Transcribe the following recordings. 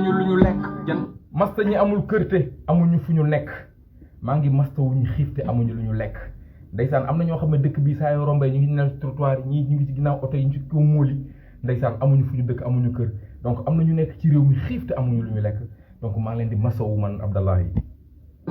ñu lu ñu lekk jan masta ñi amul kër te amuñu fu ñu nekk maa ngi masta wu ñu xiif te amuñu lu ñu lekk ndeysaan am na ñoo xam ne dëkk bi saa yoo rombee ñu ngi nel ci trottoir yi ñu ngi ci ginnaaw oto yi ñu ci kaw móoli ndeysaan amuñu fu ñu dëkk amuñu kër donc am na ñu nekk ci réew mi xiif te amuñu lu ñu lekk donc maa ngi leen di masawu man Abdallahi.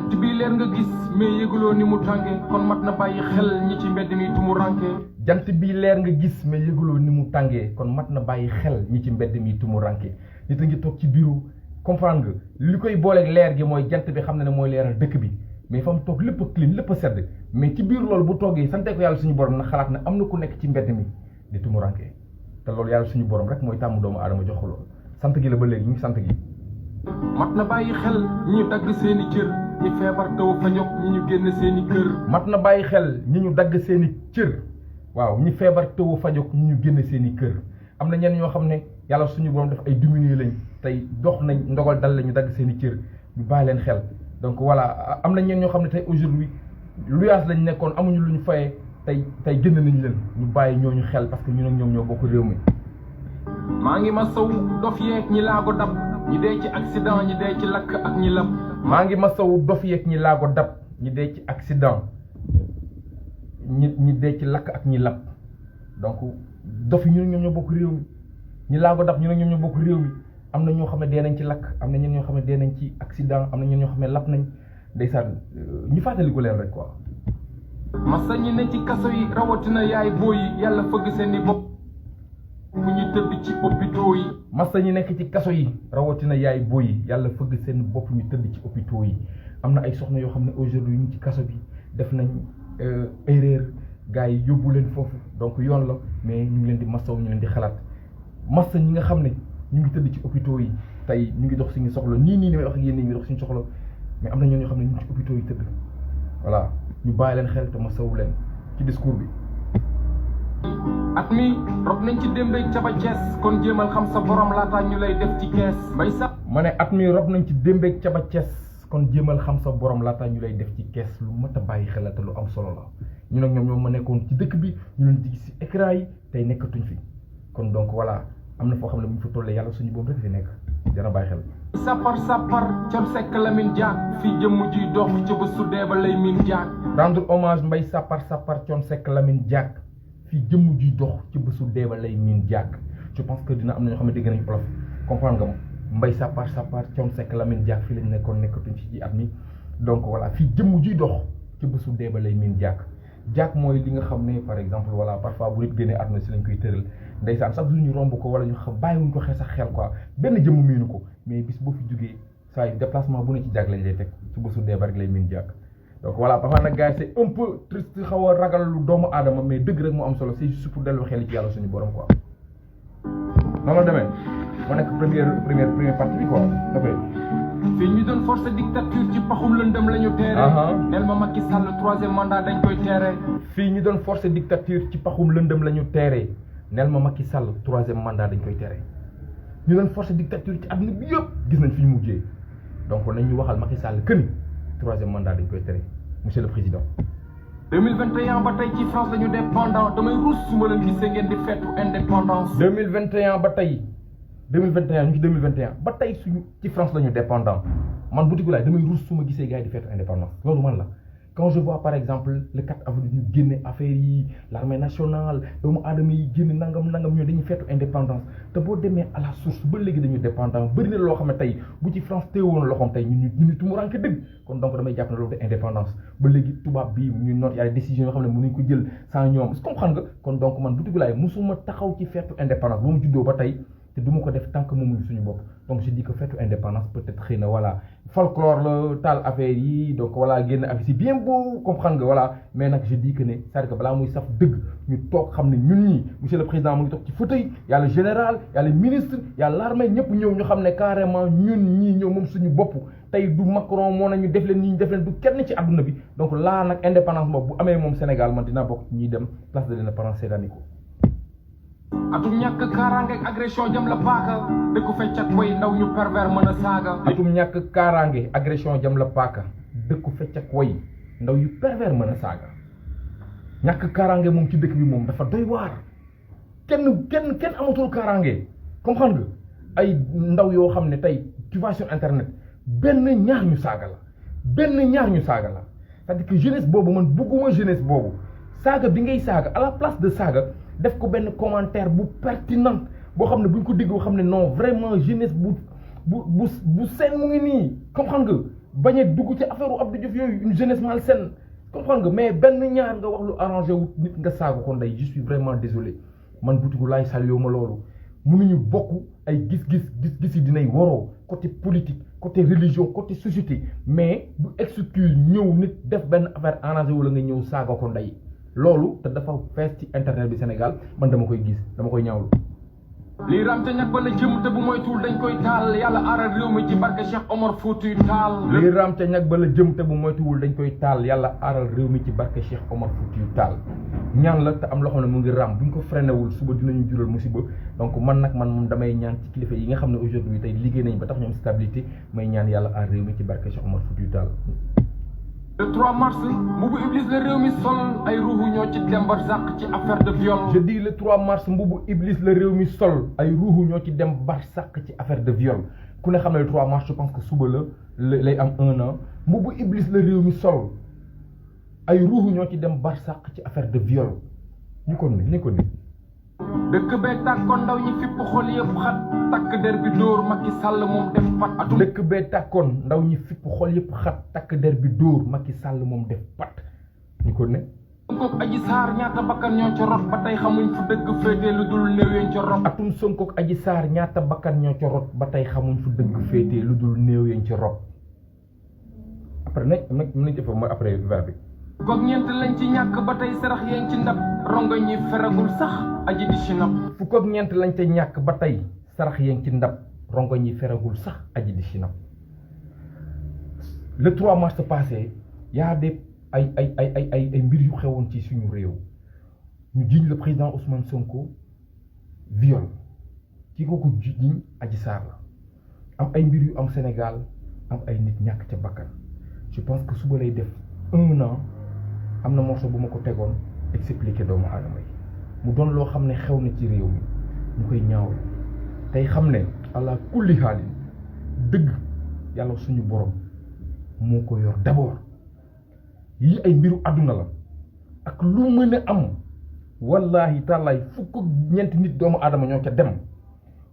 ci bii leer nga gis mais yëguloo ni mu tànge kon mat na bàyyi xel ñi ci mbedd mi tumu ranke jant bi leer nga gis mais yëguloo ni mu tàngee kon mat na bàyyi xel ñi ci mbedd mi tumu ranke nit a ngi toog ci bureau comprendre nga li koy booleeg leer gi mooy jant bi xam na ne mooy leeral dëkk bi mais fa mu toog lépp a clean lépp a sedd mais ci biir loolu bu toogee sante ko yàlla suñu borom na xalaat ne am na ku nekk ci mbedd mi di tumu ranke te loolu yàlla suñu borom rek mooy tàmm doomu aadama jox ko loolu sant gi la ba léegi ñu ngi sant gi. mat na bàyyi xel ñi ñu dagg seeni cër ñi feebar taw fa jóg ñi ñu génn seeni kër mat na bàyyi xel ñi ñu dagg seeni cër waaw ñi feebar taw fa jóg ñi ñu génn seeni kër am na ñenn ñoo xam ne yàlla suñu borom def ay diminué lañ tey dox nañ ndogal dal la ñu dagg seeni cër ñu bàyyi leen xel donc voilà am na ñenn ñoo xam ne tey aujourd'hui luyaas lañ nekkoon amuñu lu ñu fayee tey génn nañ leen ñu bàyyi ñooñu xel parce que ñun ak ñoom ñoo bokk réew mi. maa ngi ma saw dof yeeg ñi laago dab ñi dee ci accident ñi dee ci lakk ak ñi lab maa ngi masawu dof yeeg ñi laago dab ñi dee ci accident ñi dee ci lakk ak ñi lab donc dof yi ñu ne ñoom ñoo bokk réew mi ñi laago dab ñu ne ñoom ñoo bokk réew mi am na ñoo xam ne dee nañ ci lakk am na ñenn ñoo xam ne dee nañ ci accident am na ñenn ñoo xam ne lab nañ ndeysaan ñu fàttali ko leen rek quoi. masa ñi ne ci kaso yi rawatina yaay booy yi yàlla fëgg seen i bopp bu ñu tëdd ci hôpitaux yi. masa ñi nekk ci kaso yi rawatina yaay booy yi yàlla fëgg seen bopp ñu tëdd ci hôpitaux yi am na ay soxna yoo xam ne aujourd'hui ñu ci kaso bi def nañ erreur gars yi yóbbu leen foofu donc yoon la mais ñu ngi leen di masaw ñu leen di xalaat masa ñi nga xam ne ñu ngi tëdd ci hôpitaux yi tey ñu ngi dox suñu soxla nii may wax ak yéen ñu ngi dox suñu soxla mais am na ñoo xam ne ñu ngi ci hôpitaux yi tëdd voilà ñu bàyyi leen xel te masawu leen ci discours bi. at mi rob nañ ci démbeeg caba Cees kon jéemal xam sa borom laataa ñu lay def ci kees bay sax ma ne at mi rob nañ ci démbeeg caba Cees kon jéemal xam sa borom laataa ñu lay def ci kees lu mat a bàyyi xel te lu am solo la ñu nag ñoom ñoo ma nekkoon ci dëkk bi ñu leen di gis ci écran yi tey nekkatuñ fi kon donc voilà am na foo xam ne bu ñu fa tollee yàlla suñu boobu rek fi nekk dana bàyyi xel. sapar Thione Seck Lamine Diack fii jëmm ji dox ci ba su dee ba lay miin Diack rendre hommage Mbaye sapar Thione Seck Lamine Diack fii jëmm ji dox ci bésu deeba lay miin jàkk je pense que dina am na ñoo xam ne dégg nañu olof comprendre nga Mbaye sapar Thione Seck Lamine Diack fii lañ nekkoon nekkatuñ ci at mi donc voilà fii jëmm ji dox ci bésu deeba lay miin jàkk mooy li nga xam ne par exemple voilà parfois bu nit génnee àdduna si lañ koy tëral ndeysaan sax du ñu romb ko wala ñu xam bàyyiwuñ ko xel sax xel quoi benn jëmm miinu ko mais bis boo fi jógee saa yu déplacement bu ne ci jàkk lañ lay teg ci bésu deeba rek lay miin jàkk donc voilà parfois nag gars yi c'est un peu triste xaw a ragal lu doomu aadama mais dëgg rek moo am solo c'est juste pour dellu xel ci yàlla suñu borom quoi. noonu la demee moo nekk première partie bi quoi ok. fii ñu doon forcer dictature ci paxum lëndëm la ñu teere. nel ma Macky Sall 3e mandat dañ koy teere. fii ñu doon forcer dictature ci paxum lëndëm la ñu teere nel ma Macky Sall 3e mandat dañ koy teere ñu doon forcer dictature ci àdduna bi yëpp gis nañ fi ñu mujjee donc nañ ñu waxal Macky Sall que ni 3e mandat dañ koy tere monsieur le président. 2021 ba tey ci France lañu dépendant damay ruus su ma leen gisee ngeen di feetu indépendance. 2021 ba tey 2021 ñu ngi 2021 ba tey suñu ci France lañu dépendant man Boutique Laye damay ruus su ma gisee gars yi di feetu indépendance loolu man la quand je vois par exemple le 4 avril ñu génne affaire yi l'armée nationale doomu aadama yi génne nangam ñoo dañuy feetu indépendance te boo demee à la source ba léegi dañu dépendant bëri na loo xam ne tey bu ci France téewoon loxoom tey ñu tumuranke dëgg kon donc damay jàpp ne loolu de indépendance ba léegi tubaab bii ñu noot y a des décisions yoo xam ne mënuñ ko jël sans ñoom comprendre nga kon donc man Boutique Laye musuma taxaw ci feetu indépendance ba mu juddoo ba tey te du ma ko def tant que moomuñu suñu bopp donc je dis que feetu indépendance peut-être xëy na voilà folklore la taal affaire yi donc voilà génn affaire c'est bien beau comprendre nga voilà mais nag je dis que ne c'est-à-dire que balaa muy saf dëgg ñu toog xam ne ñun ñii monsieur le président mu ngi toog ci fauteuil y a le général y a le ministre y a l'armée ñëpp ñëw ñu xam ne carrément ñun ñii ñëw moom suñu bopp tey du Macron moo nañu def leen nii ñu def leen du kenn ci àdduna bi donc laa nag indépendance moom bu amee moom Sénégal man dinaa bokk ñuy dem place de l'indépendance seetaani ko. atum ñàkk kaaraange ak agression jëm la paaka dëkku fecc ak way ndaw ñu pervers mën a saaga. atum ñàkk kaaraange agression jëm la paaka dëkku fecc ak way ndaw yu pervers mën a saaga ñàkk kaaraange moom ci dëkk bi moom dafa doy waar kenn amatul kaaraange comprendre nga ay ndaw yoo xam ne tey tu vas sur internet benn ñaar ñu saaga la c'est-à-dire que jeunesse boobu man bëgguma jeunesse boobu saaga bi ngay saaga à la place de saaga def ko benn commentaire bu pertinent boo xam ne bu ñu ko déggoo xam ne non vraiment jeunesse bu seen mu ngi nii comprendre nga bañ a dugg ci affaire u Abdou Diouf yooyu une jeunesse malsaine comprendre nga mais benn ñaar nga wax lu arrangé wu nit nga saaga ko ndey je suis vraiment désolé man Bouticou laay salué ma loolu mënuñu bokk ay gis-gis yi dinay waroo côté politique côté religion côté société mais bu excuse ñëw nit def benn affaire arrangé wu la nga ñëw saaga ko ndey loolu te dafa fees ci internet bi Sénégal man dama koy gis dama koy ñaawlu. lii raam te ñag ba la jëm te bu moytuwul dañ koy taal yàlla aaral réew mi ci barke Cheikh Omar Foutiyou Tall. lii raam te ñag ba la jëm te bu moytuwul dañ koy taal yàlla aaral réew mi ci barke Cheikh Omar Foutiyou Tall ñaan la te am loo xam ne mu ngi raam bu ñu ko freinéwul suba dinañu jural musiba donc man moom damay ñaan ci kilifa yi nga xam ne aujourd'hui tey liggéey nañ ba tax ñu am stabilité may ñaan yàlla aar réew mi ci barke Cheikh Omar Foutiyou Tall. le 3 mars mbubu iblis la réew mi sol ay ruuxu ñoo ci dem barsàq ci affaire de viol. je dis le 3 mars mbubu iblis la réew mi sol ay ruuxu ñoo ci dem barsàq ci affaire de viol ku ne xam ne le 3 mars je pense que suba lay am 1 an mbubu iblis la réew mi sol ay ruuxu ñoo ci dem barsàq ci affaire de viol ñu ko ni dëkk bee tàkkoon ndaw ñi fipp xol yëpp xat takk der bi dóor Macky Sall moom def pat atum. dëkk bee tàkkoon ndaw ñi fipp xol yëpp xat takk der bi dóor Macky Sall moom def pat ñu ko ne. Sonkook Adji Sarr ñaata bakkan ñoo ca rot ba tey xamuñ fu dëgg féetee lu dul néew yañ ca rob. atum Sonkook Adji Sarr ñaata bakkan ñoo ca rot ba tey xamuñ fu dëgg féetee lu dul néew yañ ca rob après nag mën nañ ci fa mooy après verbe bi. goog ñeent lañ ci ñàkk ba tey sarax yañ ci ndab rongo ñi feragul sax aji di si nab. fukk ak ñeent lañ ca ñàkk ba tey sarax yañ ci ndab rongo ñi feragul sax aji di si nab. le 3 mars passé y a des ay mbir yu xewoon ci suñu réew ñu jiiñ le président Ousmane Sonko viol ki ko jiiñ Adji Sarr la am ay mbir yu am Sénégal am ay nit ñàkk ca bakkan je pense que suba lay def 1 an am na morceau bu ma ko tegoon expliqué doomu aadama yi mu doon loo xam ne xew na ci réew mi ñu koy ñaawlu tey xam ne ala kulli xaalin dëgg yàlla suñu borom moo ko yor d'abord yii ay mbiru àdduna la ak lu mën a am wallahi taalaay fukk ñeenti nit doomu aadama ñoo ca dem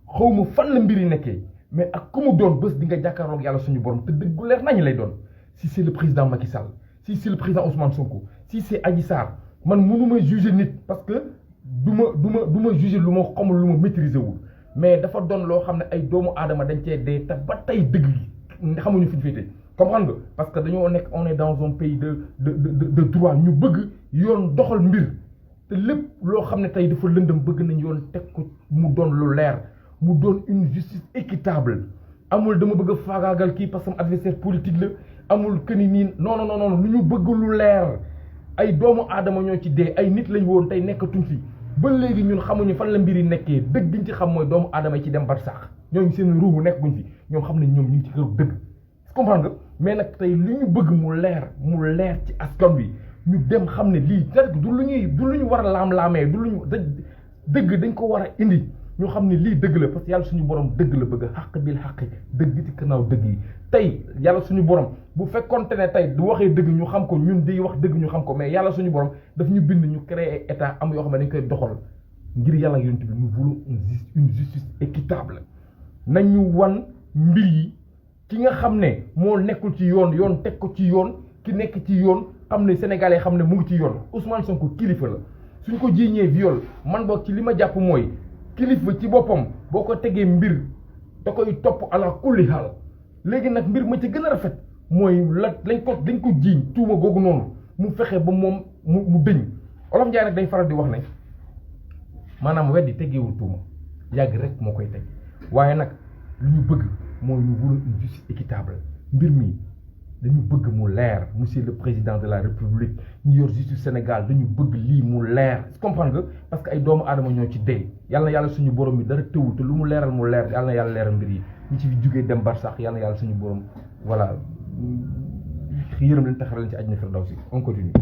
xaw ma fan la mbir yi nekkee mais ak ku mu doon bés di nga jàkkaarloog yàlla suñu borom te dëgg gu leer nañu lay doon si c'est le président Macky Sall si c'est le président Ousmane Sonko si c'est Adji Sarr man mënuma juger nit parce que du ma juger lu ma xamul lu ma maîtriser wul mais dafa doon loo xam ne ay doomu aadama dañ cee dee te ba tey dëgg gi xamuñu fi ñu féetee comprendre nga parce que dañoo nekk on est dans un pays de droit ñu bëgg yoon doxal mbir te lépp loo xam ne tey dafa lëndëm bëgg nañ yoon teg ko mu doon lu leer mu doon une justice équitable amul dama bëgg a faagaagal kii parce que sama adversaire politique la amul këni nii non lu ñu bëgg lu leer ay doomu aadama ñoo ci dee ay nit lañ woon tey nekkatuñ fi ba léegi ñun xamuñu fan la mbir yi nekkee dëgg giñ ci xam mooy doomu aadama yi ci dem bar sax ñooñu seen ruubu nekkuñ fi ñoom xam nañ ñoom ñu ngi ci kër dëgg comprendre nga mais nag tey li ñu bëgg mu leer ci askan wi ñu dem xam ne lii du lu ñu war a laam-laamee du lu ñu dëgg dañ ko war a indi ñu xam ne lii dëgg la parce que yàlla suñu borom dëgg la bëgg xaq bil xaqi dëgg ci gannaaw dëgg yi tey yàlla suñu borom bu fekkonte ne tey du waxee dëgg ñu xam ko ñun di wax dëgg ñu xam ko mais yàlla suñu borom daf ñu bind ñu créer état am yoo xam ne dañ koy doxal ngir yàlla yonent bi nous voulons une justice équitable nañu wan mbir yi ki nga xam ne moo nekkul ci yoon teg ko ci yoon ki nekk ci yoon xam ne sénégalais xam ne mu ngi ci yoon Ousmane Sonko kilifa la suñ ko jiiñee viol man boog ci li ma jàpp mooy kilifa ci boppam boo ko tegee mbir da koy topp ala kulli xaal léegi nag mbir ma ci gën a rafet mooy dañ ko jiiñ tuuma googu noonu mu fexe ba moom mu dëñ Olof Njaay nag day faral di wax ne maanaam weddi teggeewul tuuma yàgg rek moo koy teg waaye nag li ñu bëgg mooy ñu voulons une justice équitable mbir mi dañu bëgg mu leer monsieur le président de la république ñu yor justice Sénégal dañu bëgg lii mu leer comprendre nga parce que ay doomu aadama ñoo ci dee yàlla na yàlla suñu borom mi dara tëwul te lu mu leeral mu leer yàlla na yàlla leeral mbir yi ñu ci jugee dem bar sax yàlla na yàlla suñu borom voilà yërëm leen taxaral leen ci àjjana firdawsi on continue.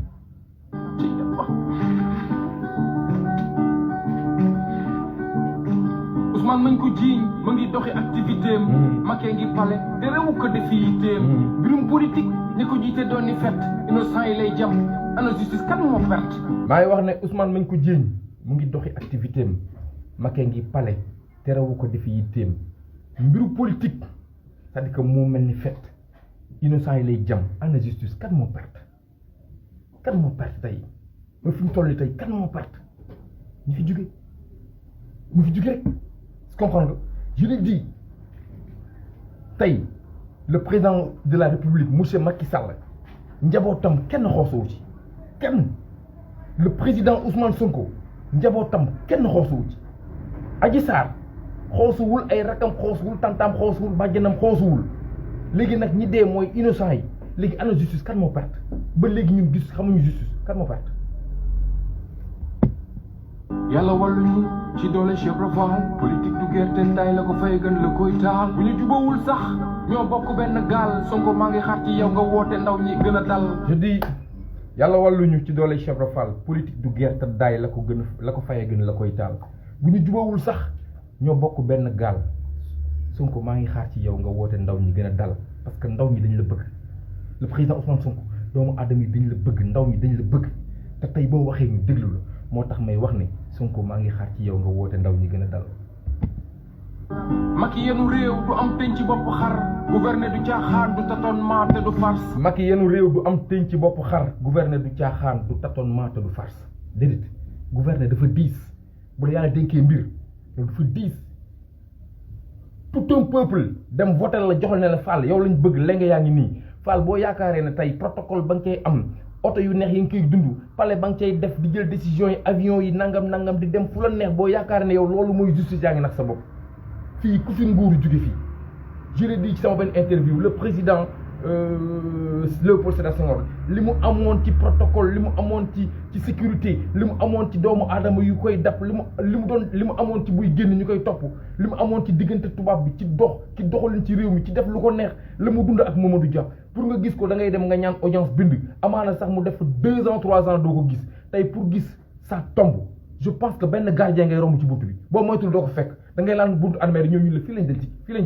Ousmane mañ ko jiiñ ma ngi doxi activité am Macky ngi pale te réewu ko defi yitteem mbirum politique ñi ko jiite doon ni fett innocent yi lay jam ana justice kan moo perte. maa ngi wax ne Ousmane mañ ko jiiñ mu ngi doxi activité am Macky ngi pale te réewu ko defi yitteem mbiru politique c'est-à-dire que moo mel ni fett innocent yi lay jam ana justice kan moo perte tey ba fi mu toll nii tey kan moo perte ñu fi jóge rek comprendre nga je l'ai dit tey le président de la république monsieur Macky Sall njabootam kenn xoosuwu ci kenn le président Ousmane Sonko njabootam kenn xoosuwu ci Adji Sarr xoosuwul ay rakam xoosuwul tantam xoosuwul bàjjanam xoosuwul léegi nag ñi dee mooy innocent yi léegi ana justice kan moo perte ba léegi ñun gis xamuñu justice kan moo perte. yàlla walluñu ci doole Cheikh Ibra Fall politique du gerte nday la ko fay gën la koy taal bu ñu jubawul sax ñoo bokk benn gaal Sonko maa ngi xaar ci yow nga woote ndaw ñi gën a dal. je dis yàlla walluñu ci doole Cheikh Ibra Fall politique du gerte nday la ko fayee gën la koy taal bu ñu jubawul sax ñoo bokk benn gaal Sonko maa ngi xaar ci yow nga woote ndaw ñi gën a dal parce que ndaw ñi dañ la bëgg le président Ousmane Sonko doomu aadama yi dañ la bëgg ndaw ñi dañ la bëgg te tey boo waxee ñu déglu la moo tax may wax ne Sonko maa ngi xaar ci yow nga woote ndaw ñi gën a dal. Macky yenu réew du am teñ ci bopp xar gouverner du caaxaan du tâtonnement te du farce. Macky yenu réew du am teñ ci bopp xar gouverner du caaxaan du tâtonnement te du farce déedéet gouverner dafa diis bu la yàlla dénkee mbir loolu dafa diis tout un peuple dem voter la joxal ne la Fall yow lañ bëgg lenge yaa ngi nii Fall boo yaakaaree ne tey protocole ba nga koy am oto yu neex yi nga koy dund pale ba nga cay def di jël décision yi avion yi nangam di dem fu la neex boo yaakaaree ne yow loolu mooy justice yaa ngi nag sa bopp fii ku fi nguuru jóge fii je l'ai dit ci sama benn interview le président Léopold Sédar Senghor li mu amoon ci protocole li mu amoon ci sécurité li mu amoon ci doomu aadama yu koy dap li mu amoon ci buy génn ñu koy topp li mu amoon ci diggante tubaab bi ci doxalin ci réew mi ci def lu ko neex la mu dund ak Mamadou Dia pour nga gis ko da ngay dem nga ñaan audience bind amaana sax mu def 2 ans 3 ans doo ko gis tey pour gis ça tombe je pense que benn gardien ngay romb ci buntu bi boo moytul doo ko fekk da ngay laan buntu armée ñoom ñu la fii lañ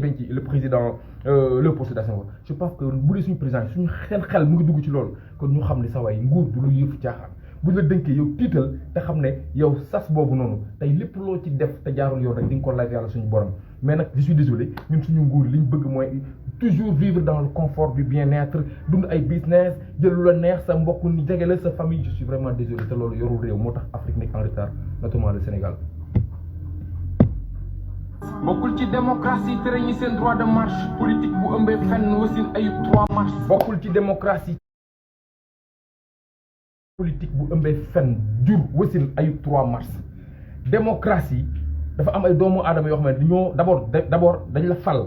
denc le président Léopold Sédar Senghor je pense que bu dee suñu président suñu seen xel mu ngi dugg ci loolu kon ñu xam ne sa waay nguur du lu yëfu caaxaan buñ la dënkee yow tiital te xam ne yow sas boobu noonu tey lépp loo ci def te jaarul yoon rek di nga ko laaj yàlla suñu borom mais nag je suis désolé ñun suñu nguur li ñu bëgg mooy toujours vivre dans le confort du bien-être dund ay business jël lu la neex sa mbokk ni jege la sa famille je suis vraiment désolé te loolu yorul réew moo tax Afrique nekk en retard notamment le Sénégal. bokkul ci démocratie tere ñi seen droit de marche politique bu ëmbee fenn wasin ayub 3 mars. bokkul ci démocratie politique bu ëmbee fenn jur wasin ayub 3 mars démocratie dafa am ay doomu aadama yoo xam ne dañoo d'abord dañ la fal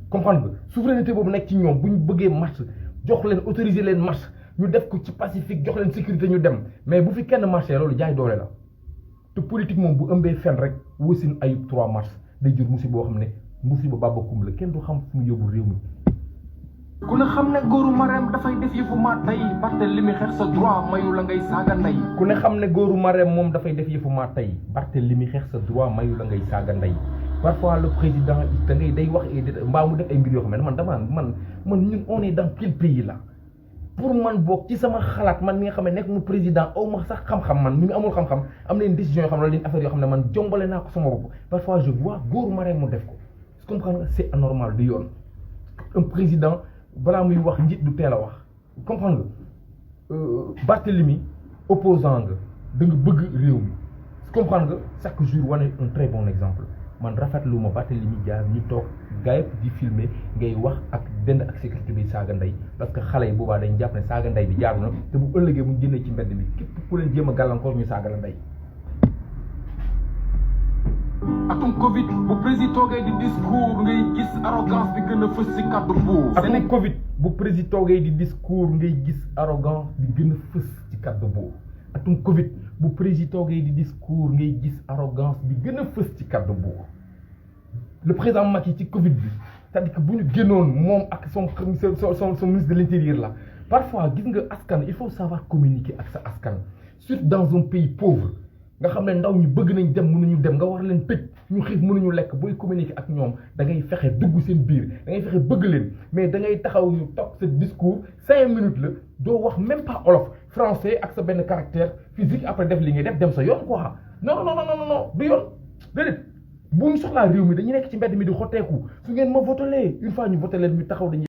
comprendre nga souveraineté boobu nekk ci ñoom bu ñu bëggee marche jox leen autoriser leen marche ñu def ko ci pacifique jox leen sécurité ñu dem mais bu fi kenn marché loolu jaay doole la te politique moom bu ëmbee fenn rek wasin ayub 3 mars day jur musiba boo xam ne musiba babakum la kenn du xam fu mu yóbbu réew mi. ku ne xam ne góoru Marème dafay def yëfu maa tey Barthélemy xeex sa droit mayu la ngay saaga ndey. ku ne xam ne góoru Marème moom dafay def yëfu maa tey Barthélemy xeex sa droit mayu la ngay saaga ndey parfois le président da ngay day wax mbaa mu def ay mbir yoo xam ne man ñun on est dans quel pays là pour man boog ci sama xalaat man mi nga xam ne nekk mu président aw ma sax xam-xam man mi ngi amul xam-xam am na une décision yoo xam ne wala une affaire yoo xam ne man jombale naa ko sama bopp parfois je vois góoru Marème mu def ko comprendre nga c'est anormal du yoon un président balaa muy wax njiit du teel a wax comprendre nga Barthélemy opposant nga da nga bëgg réew mi comprendre nga chaque jour wane un très bon exemple man rafetlu ma Barthélemy Dias ñu toog gaa yëpp di filmer ngay wax ak dend ak sécurité bi saaga ndey parce que xale yi boobaa dañ jàpp ne saaga ndey bi jaaru na te bu ëllëgee mu génnee ci mbedd mi képp ku leen jéem a gàllankoor ñu saaga la ndey. atum Covid bu président toogee di discours ngay gis arrogance bi gën a fës ci kàddu buur. atum Covid bu président toogee di discours ngay gis arrogance bi gën a fës ci kàddu buur. atum Covid bu président toogee di discours ngay gis arrogance bi gën a fës ci kàddu buur. le président Macky ci Covid bi c'est-à-dire que bu ñu génnoon moom ak son ministre de l'intérieur là parfois gis nga askan il faut savoir communiquer ak sa askan surtout dans un pays pauvre nga xam ne ndaw ñi bëgg nañ dem mënuñu dem nga war leen tëj ñu xiif mënuñu lekk booy communiquer ak ñoom da ngay fexe dugg seen biir da ngay fexe bëgg leen mais da ngay taxaw ñu toog sa discours 5 minutes la doo wax même pas olof français ak sa benn caractère physique après def li ngay def dem sa yoon quoi non non non non non du yoon déedéet bu ñu soxlaa réew mi dañuy nekk ci mbedd mi di xotteeku su ngeen ma votelee une fois ñu voté leen ñu taxaw dañuy